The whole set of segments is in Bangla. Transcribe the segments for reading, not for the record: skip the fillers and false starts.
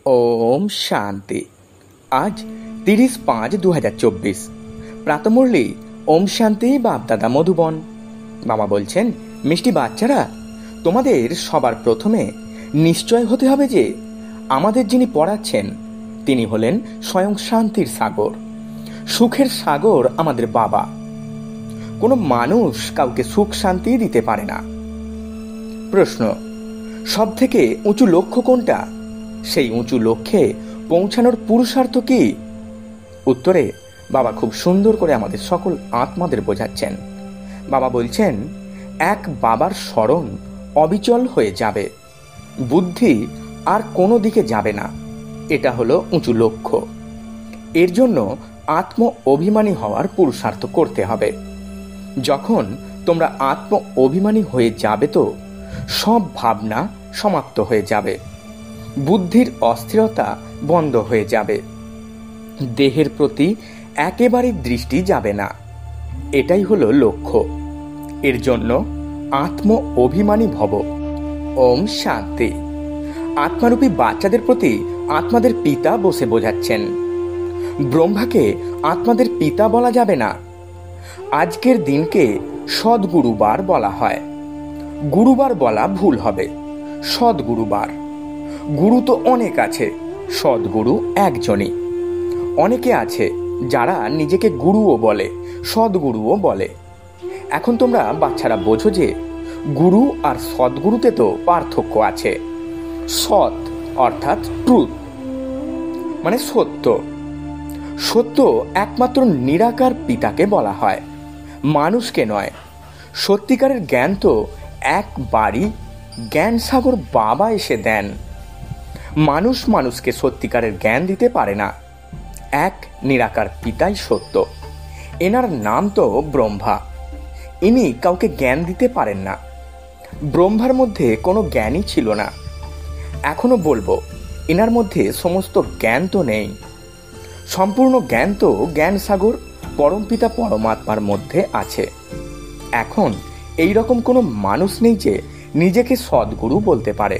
ওম শান্তি। আজ 30/5/2024 প্রাতমুরলি ওম শান্তি বাপদাদা মধুবন। বাবা বলছেন, মিষ্টি বাচ্চারা, তোমাদের সবার প্রথমে নিশ্চয় হতে হবে যে আমাদের যিনি পড়াচ্ছেন তিনি হলেন স্বয়ং শান্তির সাগর, সুখের সাগর আমাদের বাবা। কোনো মানুষ কাউকে সুখ শান্তি দিতে পারে না। প্রশ্ন, সব থেকে উঁচু লক্ষ্য কোনটা? সেই উঁচু লক্ষ্যে পৌঁছানোর পুরুষার্থ কি? উত্তরে বাবা খুব সুন্দর করে আমাদের সকল আত্মাদের বোঝাচ্ছেন। বাবা বলছেন, এক বাবার স্মরণ অবিচল হয়ে যাবে, বুদ্ধি আর কোনো দিকে যাবে না। এটা হলো উঁচু লক্ষ্য। এর জন্য আত্ম অভিমানী হওয়ার পুরুষার্থ করতে হবে। যখন তোমরা আত্ম অভিমানী হয়ে যাবে তো সব ভাবনা সমাপ্ত হয়ে যাবে, বুদ্ধির অস্থিরতা বন্ধ হয়ে যাবে, দেহের প্রতি একেবারে দৃষ্টি যাবে না। এটাই হলো লক্ষ্য। এর জন্য আত্ম অভিমানী ভব। ওম শান্তি। আত্মারূপী বাচ্চাদের প্রতি আত্মাদের পিতা বসে বোঝাচ্ছেন। ব্রহ্মাকে আত্মাদের পিতা বলা যাবে না। আজকের দিনকে সদ্গুরুবার বলা হয়। গুরুবার বলা ভুল হবে, সদ্গুরুবার। গুরু তো অনেক আছে, সদ্গুরু একজনই। অনেকে আছে যারা নিজেকে গুরুও বলে, সদ্গুরুও বলে। এখন তোমরা বাচ্চারা বোঝো যে গুরু আর সদ্গুরুতে তো পার্থক্য আছে। সৎ অর্থাৎ ট্রুথ, মানে সত্য। সত্য একমাত্র নিরাকার পিতাকে বলা হয়, মানুষকে নয়। সত্যিকারের জ্ঞান তো একবারই জ্ঞান সাগর বাবা এসে দেন। মানুষ মানুষকে সত্যিকারের জ্ঞান দিতে পারে না। এক নিরাকার পিতাই সত্য। এনার নাম তো ব্রহ্মা। ইনি কাউকে জ্ঞান দিতে পারেন না। ব্রহ্মার মধ্যে কোনো জ্ঞানই ছিল না। এখনো বলবো, এনার মধ্যে সমস্ত জ্ঞান তো নেই। সম্পূর্ণ জ্ঞান তো জ্ঞান সাগর পরমপিতা পরমাত্মার মধ্যে আছে। এখন এই রকম কোনো মানুষ নেই যে নিজেকে সদ্গুরু বলতে পারে।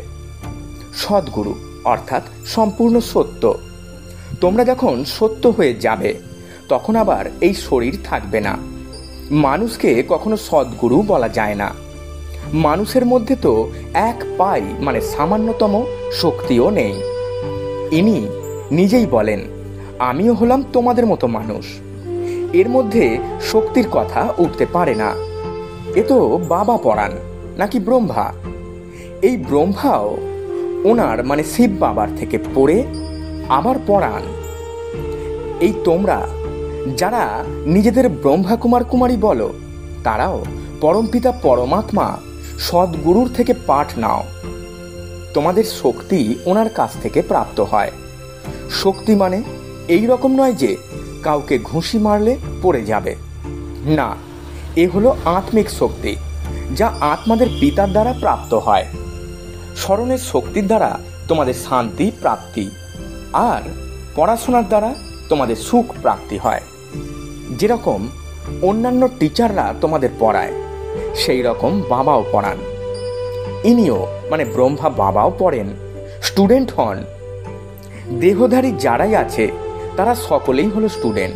সদ্গুরু অর্থাৎ সম্পূর্ণ সত্য। তোমরা যখন সত্য হয়ে যাবে তখন আবার এই শরীর থাকবে না। মানুষকে কখনো সদ্গুরু বলা যায় না। মানুষের মধ্যে তো এক পাই মানে সামান্যতম শক্তিও নেই। ইনি নিজেই বলেন, আমিও হলাম তোমাদের মতো মানুষ। এর মধ্যে শক্তির কথা উঠতে পারে না। এ তো বাবা পড়ান নাকি ব্রহ্মা? এই ব্রহ্মাও ওনার মানে শিব বাবার থেকে পড়ে আবার পড়ান। এই তোমরা যারা নিজেদের ব্রহ্মা কুমার কুমারী বলো, তারাও পরমপিতা পরমাত্মা সদ্গুরুর থেকে পাঠ নাও। তোমাদের শক্তি ওনার কাছ থেকে প্রাপ্ত হয়। শক্তি মানে এই রকম নয় যে কাউকে ঘুষি মারলে পড়ে যাবে না। এ হলো আত্মিক শক্তি, যা আত্মাদের পিতার দ্বারা প্রাপ্ত হয়। স্মরণের শক্তির দ্বারা তোমাদের শান্তি প্রাপ্তি, আর পড়াশোনার দ্বারা তোমাদের সুখ প্রাপ্তি হয়। যেরকম অন্যান্য টিচাররা তোমাদের পড়ায়, সেই রকম বাবাও পড়ান। ইনিও মানে ব্রহ্মা বাবাও পড়েন, স্টুডেন্ট হন। দেহধারী যারাই আছে তারা সকলেই হলো স্টুডেন্ট।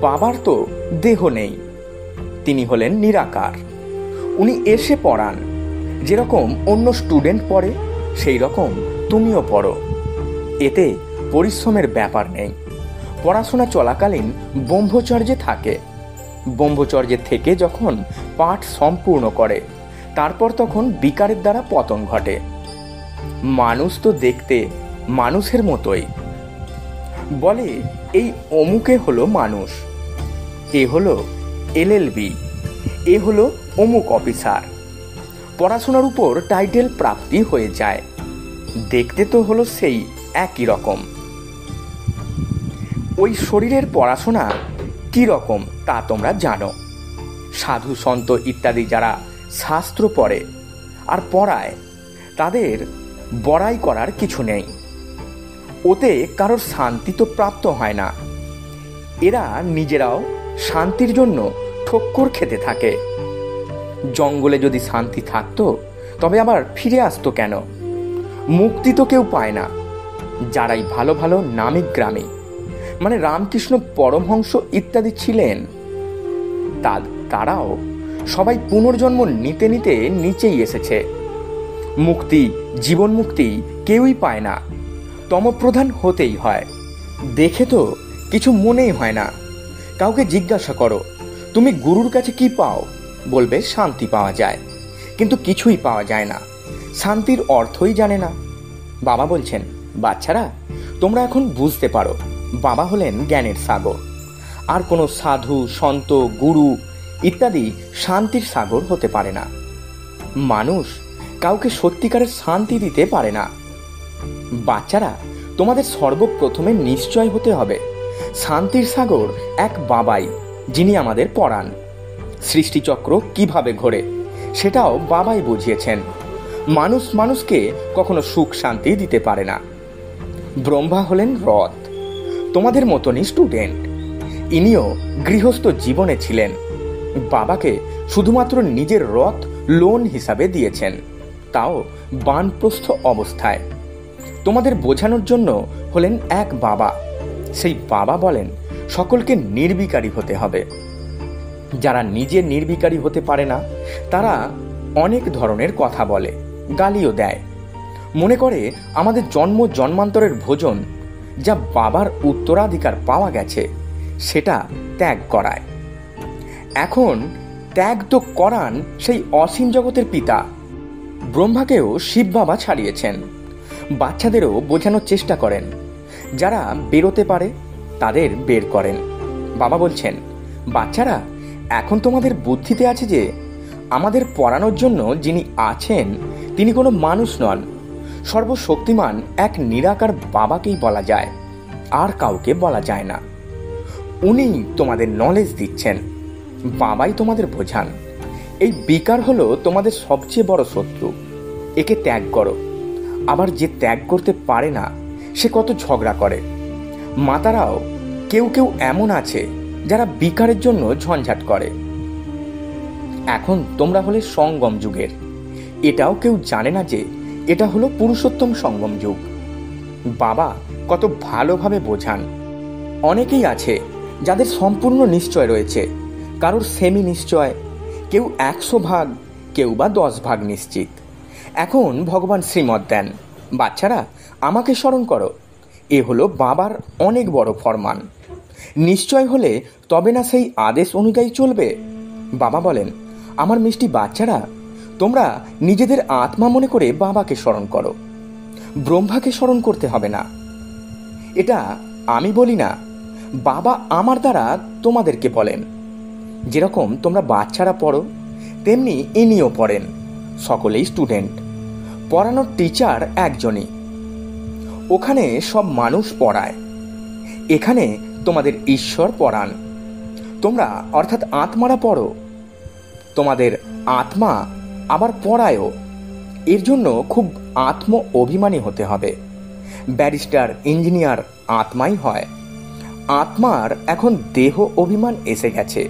বাবার তো দেহ নেই, তিনি হলেন নিরাকার। উনি এসে পড়ান। যেরকম অন্য স্টুডেন্ট পড়ে সেই রকম তুমিও পড়ো। এতে পরিশ্রমের ব্যাপার নেই। পড়াশোনা চলাকালীন ব্রহ্মচর্যে থাকে। ব্রহ্মচর্যে থেকে যখন পাঠ সম্পূর্ণ করে তারপর তখন বিকারের দ্বারা পতন ঘটে। মানুষ তো দেখতে মানুষের মতোই। বলে এই অমুকে হলো মানুষ, এ হলো LLB, এ হলো অমুক অফিসার। পড়াশোনার উপর টাইটেল প্রাপ্তি হয়ে যায়। দেখতে তো হলো সেই একই রকম। ওই শরীরের পড়াশোনা কি রকম তা তোমরা জানো। সাধু সন্ত ইত্যাদি যারা শাস্ত্র পড়ে আর পড়ায়, তাদের বড়াই করার কিছু নেই। ওতে কারোর শান্তি তো প্রাপ্ত হয় না। এরা নিজেরাও শান্তির জন্য ঠক্কর খেতে থাকে। জঙ্গলে যদি শান্তি থাকতো তবে আবার ফিরে আসতো কেন? মুক্তি তো কেউ পায় না। যারাই ভালো ভালো নামী গ্রামে মানে রামকৃষ্ণ পরমহংস ইত্যাদি ছিলেন, তারাও সবাই পুনর্জন্ম নিতে নিতে নিচেই এসেছে। মুক্তি, জীবন মুক্তি কেউই পায় না, তমপ্রধান হতেই হয়। দেখে তো কিছু মনেই হয় না। কাউকে জিজ্ঞাসা করো তুমি গুরুর কাছে কি পাও, বলবে শান্তি পাওয়া যায়, কিন্তু কিছুই পাওয়া যায় না, শান্তির অর্থই জানে না। বাবা বলছেন, বাচ্চারা তোমরা এখন বুঝতে পারো বাবা হলেন জ্ঞানের সাগর, আর কোনো সাধু, সন্ত, গুরু ইত্যাদি শান্তির সাগর হতে পারে না। মানুষ কাউকে সত্যিকারের শান্তি দিতে পারে না। বাচ্চারা তোমাদের সর্বপ্রথমে নিশ্চয় হতে হবে শান্তির সাগর এক বাবাই, যিনি আমাদের পড়ান। সৃষ্টিচক্র কিভাবে ঘোরে সেটাও বাবাই বুঝিয়েছেন। মানুষ মানুষকে কখনো সুখ শান্তি দিতে পারে না। ব্রহ্মা হলেন রথ, তোমাদের মতনই স্টুডেন্ট। ইনিও গৃহস্থ জীবনে ছিলেন, বাবাকে শুধুমাত্র নিজের রথ লোন হিসাবে দিয়েছেন, তাও বানপ্রস্থ অবস্থায়। তোমাদের বোঝানোর জন্য হলেন এক বাবা। সেই বাবা বলেন সকলকে নির্বিকারী হতে হবে। যারা নিজে নির্বিকারী হতে পারে না তারা অনেক ধরনের কথা বলে, গালিও দেয়। মনে করে আমাদের জন্ম জন্মান্তরের ভোজন যা বাবার উত্তরাধিকার পাওয়া গেছে সেটা ত্যাগ করায়। এখন ত্যাগ তো করান সেই অসীম জগতের পিতা। ব্রহ্মাকেও শিব বাবা ছাড়িয়েছেন। বাচ্চাদেরও বোঝানোর চেষ্টা করেন, যারা বেরোতে পারে তাদের বের করেন। বাবা বলছেন, বাচ্চারা এখন তোমাদের বুদ্ধিতে আছে যে আমাদের পড়ানোর জন্য যিনি আছেন তিনি কোনো মানুষ নন, সর্বশক্তিমান এক নিরাকার বাবাকেই বলা যায়, আর কাউকে বলা যায় না। উনি তোমাদের নলেজ দিচ্ছেন, বাবাই তোমাদের বোঝান। এই বিকার হলো তোমাদের সবচেয়ে বড় শত্রু, একে ত্যাগ করো। আবার যে ত্যাগ করতে পারে না সে কত ঝগড়া করে। মাতারাও কেউ কেউ এমন আছে যারা বিকারের জন্য ঝঞ্ঝাট করে। এখন তোমরা হলে সঙ্গম যুগের, এটাও কেউ জানে না যে এটা হলো পুরুষোত্তম সঙ্গম যুগ। বাবা কত ভালোভাবে বোঝান। অনেকেই আছে যাদের সম্পূর্ণ নিশ্চয় রয়েছে, কারোর সেমি নিশ্চয়, কেউ 100 ভাগ, কেউ বা 10 ভাগ নিশ্চিত। এখন ভগবান শ্রীমত দেন, বাচ্চারা আমাকে স্মরণ করো। এ হলো বাবার অনেক বড় ফরমান। নিশ্চয় হলে তবে না সেই আদেশ অনুযায়ী চলবে। বাবা বলেন, আমার মিষ্টি বাচ্চারা তোমরা নিজেদের আত্মা মনে করে বাবাকে স্মরণ করো, ব্রহ্মাকে স্মরণ করতে হবে না। এটা আমি বলি না, বাবা আমার দ্বারা তোমাদেরকে বলেন। যেরকম তোমরা বাচ্চারা পড়ো তেমনি ইনিও পড়েন। সকলেই স্টুডেন্ট, পড়ানোর টিচার একজনই। ওখানে সব মানুষ পড়ায়, এখানে তোমাদের ঈশ্বর পড়ান। তোমরা অর্থাৎ আত্মারা পড়ো, তোমাদের আত্মা আবার পড়ায়ও। এর জন্য খুব আত্ম অভিমানী হতে হবে। ব্যারিস্টার, ইঞ্জিনিয়ার আত্মাই হয়। আত্মার এখন দেহ অভিমান এসে গেছে।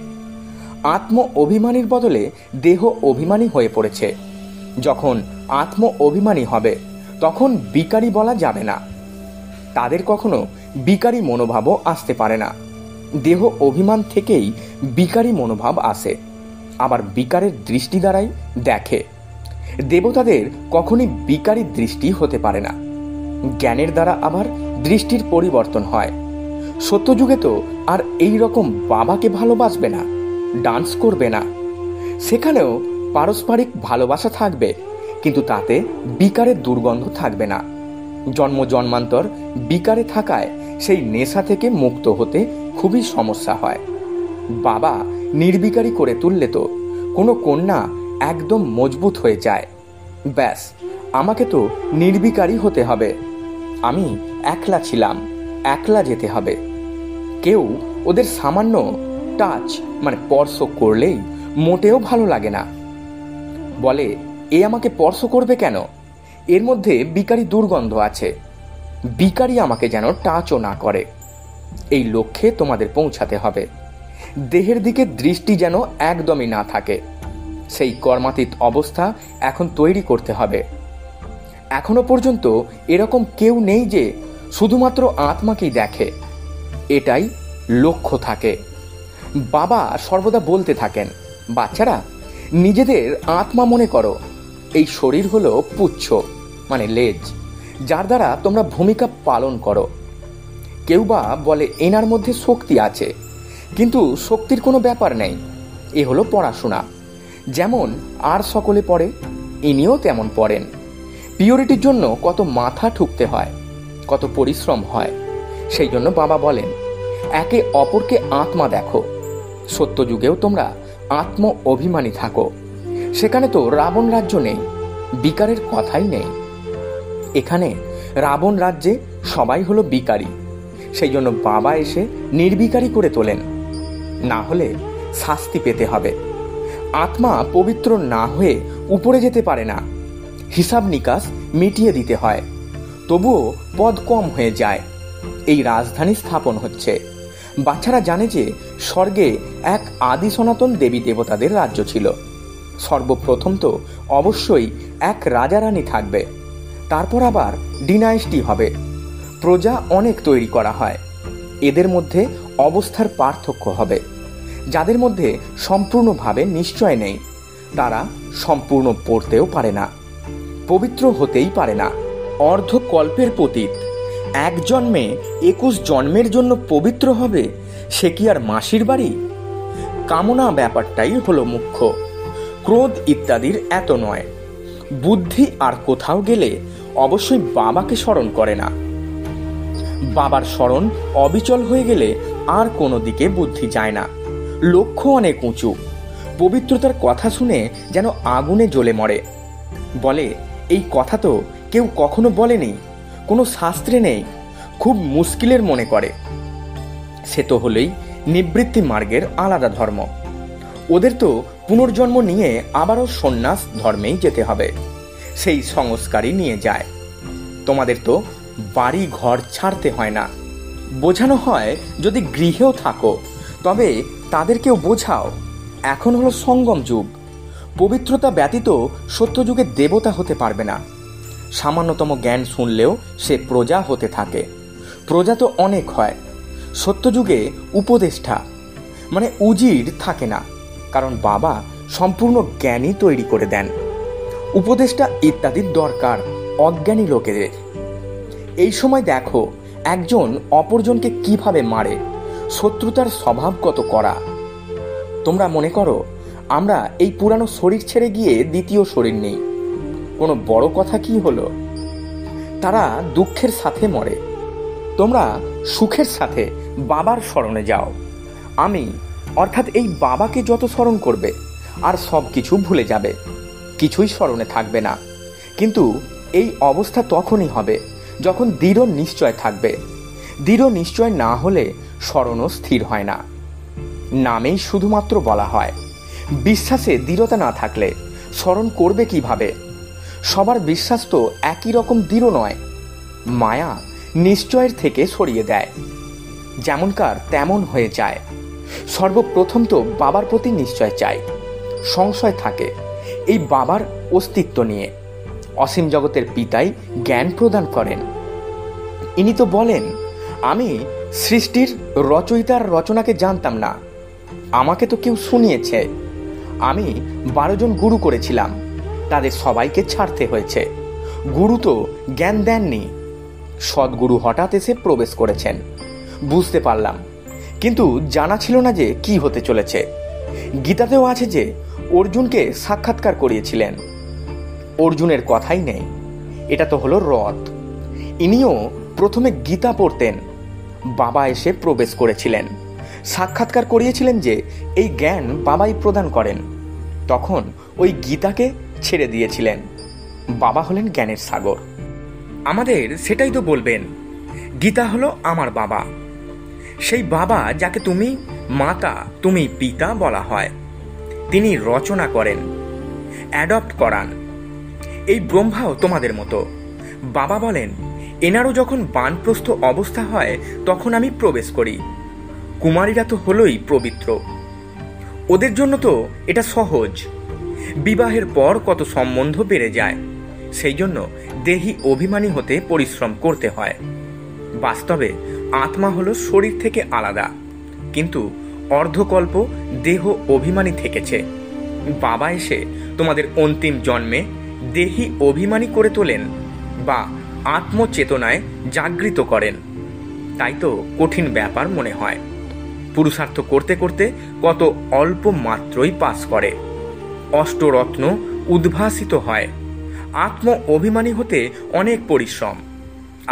আত্ম অভিমানীর বদলে দেহ অভিমানী হয়ে পড়েছে। যখন আত্ম অভিমানী হবে তখন বিকারী বলা যাবে না। তাদের কখনো বিকারী মনোভাবও আসতে পারে না। দেহ অভিমান থেকেই বিকারী মনোভাব আসে, আবার বিকারের দৃষ্টি দ্বারাই দেখে। দেবতাদের কখনই বিকারী দৃষ্টি হতে পারে না। জ্ঞানের দ্বারা আবার দৃষ্টির পরিবর্তন হয়। সত্যযুগে তো আর এই রকম বাবাকে ভালোবাসবে না, ডান্স করবে না। সেখানেও পারস্পরিক ভালোবাসা থাকবে, কিন্তু তাতে বিকারের দুর্গন্ধ থাকবে না। জন্ম জন্মান্তর বিকারে থাকায় সেই নেশা থেকে মুক্ত হতে খুবই সমস্যা হয়। বাবা নির্বিকারী করে তুললে তো কোনো কন্যা একদম মজবুত হয়ে যায়। ব্যাস, আমাকে তো নির্বিকারী হতে হবে। আমি একলা ছিলাম, একলা যেতে হবে। কেউ ওদের সামান্য টাচ মানে স্পর্শ করলেই মোটেও ভালো লাগে না। বলে, এ আমাকে স্পর্শ করবে কেন? এর মধ্যে বিকারী দুর্গন্ধ আছে। বিকারী আমাকে যেন টাচও না করে। এই লক্ষ্যে তোমাদের পৌঁছাতে হবে। দেহের দিকে দৃষ্টি যেন একদমই না থাকে। সেই কর্মাতীত অবস্থা এখন তৈরি করতে হবে। এখনো পর্যন্ত এরকম কেউ নেই যে শুধুমাত্র আত্মাকেই দেখে, এটাই লক্ষ্য থাকে। বাবা সর্বদা বলতে থাকেন, বাচ্চারা নিজেদের আত্মা মনে করো, এই শরীর হলো পুচ্ছ মানে লেজ, যার দ্বারা তোমরা ভূমিকা পালন করো। কেউ বা বলে এনার মধ্যে শক্তি আছে, কিন্তু শক্তির কোনো ব্যাপার নেই, এ হলো পড়াশোনা। যেমন আর সকলে পড়ে, ইনিও তেমন পড়েন। পিওরিটির জন্য কত মাথা ঠুকতে হয়, কত পরিশ্রম হয়। সেই জন্য বাবা বলেন, একে অপরকে আত্মা দেখো। সত্যযুগেও তোমরা আত্ম অভিমানী থাকো। সেখানে তো রাবণ রাজ্য নেই, বিকারের কথাই নেই। এখানে রাবণ রাজ্যে সবাই হলো বিকারী। সেই জন্য বাবা এসে নির্বিকারী করে তোলেন, না হলে শাস্তি পেতে হবে। আত্মা পবিত্র না হয়ে উপরে যেতে পারে না, হিসাব নিকাশ মিটিয়ে দিতে হয়। তবুও পদ কম হয়ে যায়। এই রাজধানী স্থাপন হচ্ছে। বাচ্চারা জানে যে স্বর্গে এক আদি সনাতন দেবী দেবতাদের রাজ্য ছিল। সর্বপ্রথম তো অবশ্যই এক রাজা রানী থাকবে, তারপর আবার ডিনাইস্টি হবে। প্রজা অনেক তৈরি করা হয়, এদের মধ্যে অবস্থার পার্থক্য হবে। যাদের মধ্যে সম্পূর্ণভাবে নিশ্চয় নেই, তারা সম্পূর্ণ পড়তেও পারে না, পবিত্র হতেই পারে না। অর্ধকল্পের পতীত এক জন্মে 21 জন্মের জন্য পবিত্র হবে, সে কি আর মাসির বাড়ি? কামনা ব্যাপারটাই হলো মুখ্য, ক্রোধ ইত্যাদির এত নয়। বুদ্ধি আর কোথাও গেলে অবশ্যই বাবাকে স্মরণ করে না। বাবার স্মরণ অবিচল হয়ে গেলে আর কোনো দিকে বুদ্ধি যায় না। লক্ষ্য অনেক উঁচু। পবিত্রতার কথা শুনে যেন আগুনে জ্বলে মরে। বলে, এই কথা তো কেউ কখনো বলেনি, কোনো শাস্ত্রে নেই, খুব মুশকিলের মনে করে। সে তো হলেই নিবৃত্তি মার্গের আলাদা ধর্ম। ওদের তো পুনর্জন্ম নিয়ে আবারও সন্ন্যাস ধর্মেই যেতে হবে, সেই সংস্কারই নিয়ে যায়। তোমাদের তো বাড়ি ঘর ছাড়তে হয় না, বোঝানো হয় যদি গৃহেও থাকো তবে তাদেরকেও বোঝাও। এখন হলো সঙ্গম যুগ, পবিত্রতা ব্যতীত সত্যযুগে দেবতা হতে পারবে না। সামান্যতম জ্ঞান শুনলেও সে প্রজা হতে থাকে। প্রজা তো অনেক হয়। সত্যযুগে উপদেষ্টা মানে উজির থাকে না, কারণ বাবা সম্পূর্ণ জ্ঞানী তৈরি করে দেন। উপদেষ্টা ইত্যাদির দরকার অজ্ঞানী লোকেদের। এই সময় দেখো একজন অপরজনকে কিভাবে মারে, শত্রুতার স্বভাবগত করা। তোমরা মনে করো আমরা এই পুরানো শরীর ছেড়ে গিয়ে দ্বিতীয় শরীর নেই, কোনো বড় কথা কি হলো? তারা দুঃখের সাথে মরে, তোমরা সুখের সাথে বাবার স্মরণে যাও। আমি অর্থাৎ এই বাবাকে যত স্মরণ করবে আর সব কিছু ভুলে যাবে, কিছুই স্মরণে থাকবে না। কিন্তু এই অবস্থা তখনই হবে যখন দৃঢ় নিশ্চয় থাকবে। দৃঢ় নিশ্চয় না হলে স্মরণও স্থির হয় না, নামেই শুধুমাত্র বলা হয়। বিশ্বাসে দৃঢ়তা না থাকলে স্মরণ করবে কিভাবে? সবার বিশ্বাস তো একই রকম দৃঢ় নয়। মায়া নিশ্চয়ের থেকে সরিয়ে দেয়, যেমনকার তেমন হয়ে যায়। সর্বপ্রথম তো বাবার প্রতি নিশ্চয় চাই, সংশয় থাকে এই বাবার অস্তিত্ব নিয়ে। অসীম জগতের পিতাই জ্ঞান প্রদান করেন। ইনি তো বলেন, আমি সৃষ্টির রচয়িতার রচনাকে জানতাম না, আমাকে তো কেউ শুনিয়েছে। আমি 12 জন গুরু করেছিলাম, তাদের সবাইকে ছাড়তে হয়েছে। গুরু তো জ্ঞান দেননি, সদ্গুরু হঠাৎ এসে প্রবেশ করেছেন, বুঝতে পারলাম, কিন্তু জানা ছিল না যে কি হতে চলেছে। গীতাতেও আছে যে অর্জুনকে সাক্ষাৎকার করিয়েছিলেন, অর্জুনের কথাই নেই। এটা তো হলো রথ। ইনিও প্রথমে গীতা পড়তেন, বাবা এসে প্রবেশ করেছিলেন, সাক্ষাৎকার করিয়েছিলেন যে এই জ্ঞান বাবাই প্রদান করেন। তখন ওই গীতাকে ছেড়ে দিয়েছিলেন। বাবা হলেন জ্ঞানের সাগর। আমাদের সেটাই তো বলবেন, গীতা হলো আমার বাবা, সেই বাবা যাকে তুমি মাতা তুমি পিতা বলা হয়। তিনি রচনা করেন, অ্যাডপ্ট করান। এই ব্রহ্মাও তোমাদের মতো। বাবা বলেন, এনারও যখন বানপ্রস্থ অবস্থা হয় তখন আমি প্রবেশ করি। কুমারীরা তো হলোই পবিত্র, ওদের জন্য তো এটা সহজ। বিবাহের পর কত সম্বন্ধ বেড়ে যায়, সেই জন্য দেহি অভিমানী হতে পরিশ্রম করতে হয়। বাস্তবে আত্মা হলো শরীর থেকে আলাদা, কিন্তু অর্ধকল্প দেহ অভিমানী থেকেছে। বাবা এসে তোমাদের অন্তিম জন্মে দেহি অভিমানী করে তোলেন বা আত্মচেতনায় জাগৃত করেন। তাই তো কঠিন ব্যাপার মনে হয়। পুরুষার্থ করতে করতে কত অল্প মাত্রই পাস করে, অষ্টরত্ন উদ্ভাসিত হয়। আত্ম অভিমানী হতে অনেক পরিশ্রম।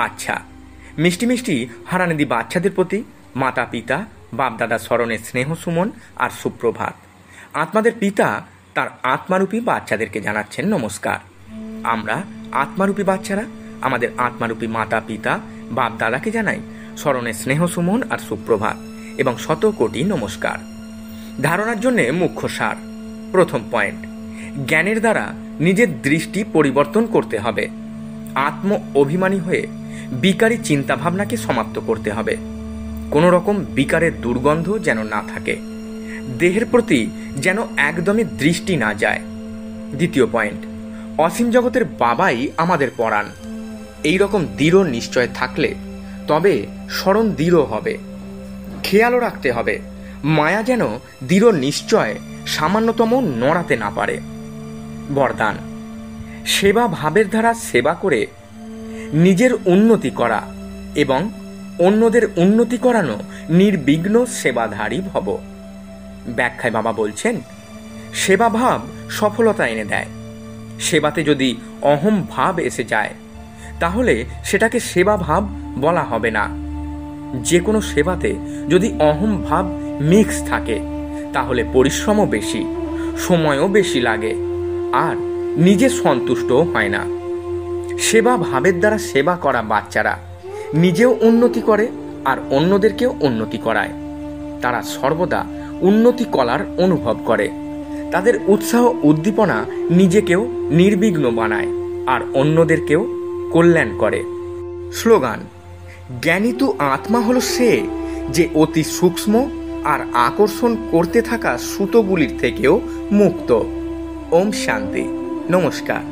আচ্ছা, মিষ্টি মিষ্টি হারানিদি বাচ্চাদের প্রতি মাতা পিতা বাপদাদা স্মরণের স্নেহ সুমন আর সুপ্রভাত। আত্মাদের পিতা তার আত্মারূপী বাচ্চাদেরকে জানাচ্ছেন নমস্কার। আমরা আত্মারূপী বাচ্চারা আমাদের আত্মারূপী মাতা পিতা বাপ দাদাকে জানাই স্মরণের স্নেহ সুমন আর সুপ্রভাত এবং শত কোটি নমস্কার। ধারণার জন্য মুখ্য সার। প্রথম পয়েন্ট, জ্ঞানের দ্বারা নিজের দৃষ্টি পরিবর্তন করতে হবে। আত্ম অভিমানী হয়ে বিকারী চিন্তাভাবনাকে সমাপ্ত করতে হবে। কোনো রকম বিকারের দুর্গন্ধ যেন না থাকে, দেহের প্রতি যেন একদমই দৃষ্টি না যায়। দ্বিতীয় পয়েন্ট, অসীম জগতের বাবাই আমাদের পড়ান। এই রকম দৃঢ় নিশ্চয় থাকলে তবে স্মরণ দৃঢ় হবে। খেয়ালও রাখতে হবে মায়া যেন দৃঢ় নিশ্চয় সামান্যতম নড়াতে না পারে। বরদান, সেবা ভাবের দ্বারা সেবা করে নিজের উন্নতি করা এবং অন্যদের উন্নতি করানো নির্বিঘ্ন সেবাধারী ভব। ব্যাখ্যায় বাবা বলছেন, সেবা ভাব সফলতা এনে দেয়। সেবাতে যদি অহম ভাব এসে যায় তাহলে সেটাকে সেবা ভাব বলা হবে না। যে কোনো সেবাতে যদি অহম ভাব মিক্স থাকে তাহলে পরিশ্রমও বেশি, সময়ও বেশি লাগে আর নিজে সন্তুষ্টও হয় না। সেবা ভাবের দ্বারা সেবা করা বাচ্চারা নিজেও উন্নতি করে আর অন্যদেরকেও উন্নতি করায়। তারা সর্বদা উন্নতি করার অনুভব করে। তাদের উৎসাহ উদ্দীপনা নিজেকেও নির্বিঘ্ন বানায় আর অন্যদেরকেও কল্যাণ করে। স্লোগান, জ্ঞানীতু আত্মা হলো সে যে অতি সূক্ষ্ম আর আকর্ষণ করতে থাকা সুতোগুলির থেকেও মুক্ত। ওম শান্তি। নমস্কার।